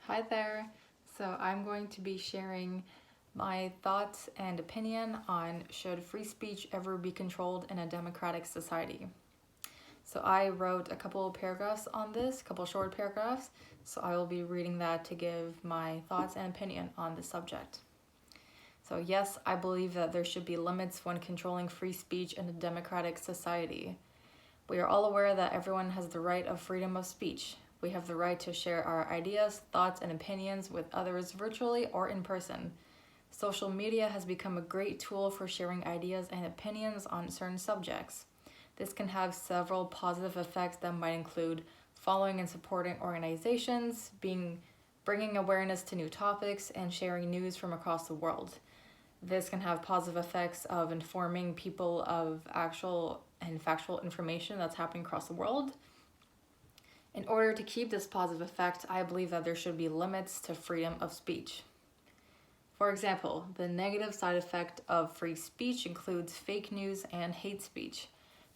Hi there. So I'm going to be sharing my thoughts and opinion on should free speech ever be controlled in a democratic society. So I wrote a couple of paragraphs on this, a couple short paragraphs, so I will be reading that to give my thoughts and opinion on the subject. So yes, I believe that there should be limits when controlling free speech in a democratic society. We are all aware that everyone has the right of freedom of speech. We have the right to share our ideas, thoughts, and opinions with others virtually or in person. Social media has become a great tool for sharing ideas and opinions on certain subjects. This can have several positive effects that might include following and supporting organizations, bringing awareness to new topics, and sharing news from across the world. This can have positive effects of informing people of actual and factual information that's happening across the world. In order to keep this positive effect, I believe that there should be limits to freedom of speech. For example, the negative side effect of free speech includes fake news and hate speech.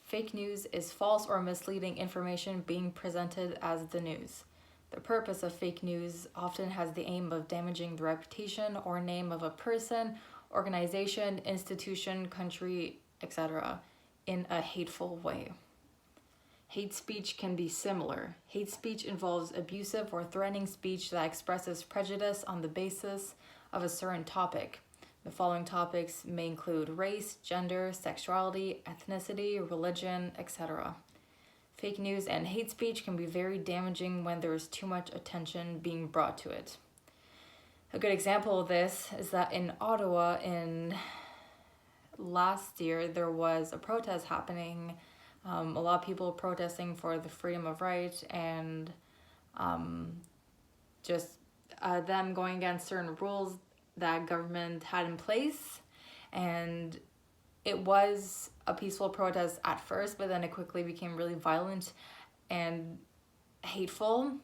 Fake news is false or misleading information being presented as the news. The purpose of fake news often has the aim of damaging the reputation or name of a person, organization, institution, country, etc. in a hateful way. Hate speech can be similar. Hate speech involves abusive or threatening speech that expresses prejudice on the basis of a certain topic. The following topics may include race, gender, sexuality, ethnicity, religion, etc. Fake news and hate speech can be very damaging when there is too much attention being brought to it. A good example of this is that in Ottawa in last year there was a protest happening. A lot of people protesting for the freedom of right and them going against certain rules that government had in place. And it was a peaceful protest at first, but then it quickly became really violent and hateful.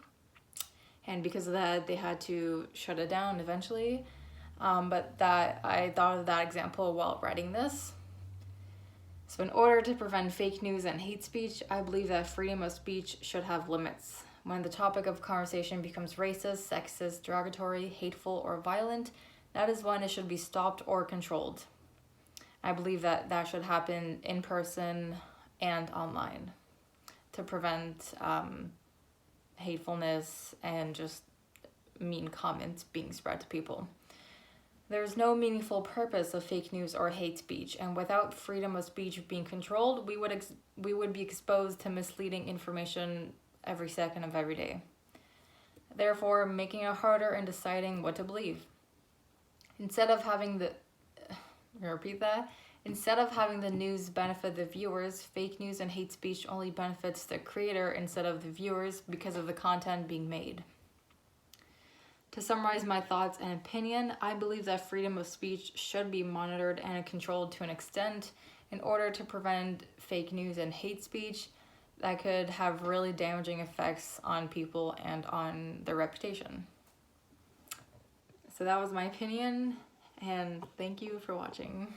And because of that, they had to shut it down eventually. But I thought of that example while writing this. So in order to prevent fake news and hate speech, I believe that freedom of speech should have limits. When the topic of conversation becomes racist, sexist, derogatory, hateful, or violent, that is when it should be stopped or controlled. I believe that that should happen in person and online to prevent hatefulness and just mean comments being spread to people. There is no meaningful purpose of fake news or hate speech, and without freedom of speech being controlled, we would be exposed to misleading information every second of every day. Therefore, making it harder in deciding what to believe. Instead of having the news benefit the viewers, fake news and hate speech only benefits the creator instead of the viewers because of the content being made. To summarize my thoughts and opinion, I believe that freedom of speech should be monitored and controlled to an extent in order to prevent fake news and hate speech that could have really damaging effects on people and on their reputation. So that was my opinion, and thank you for watching.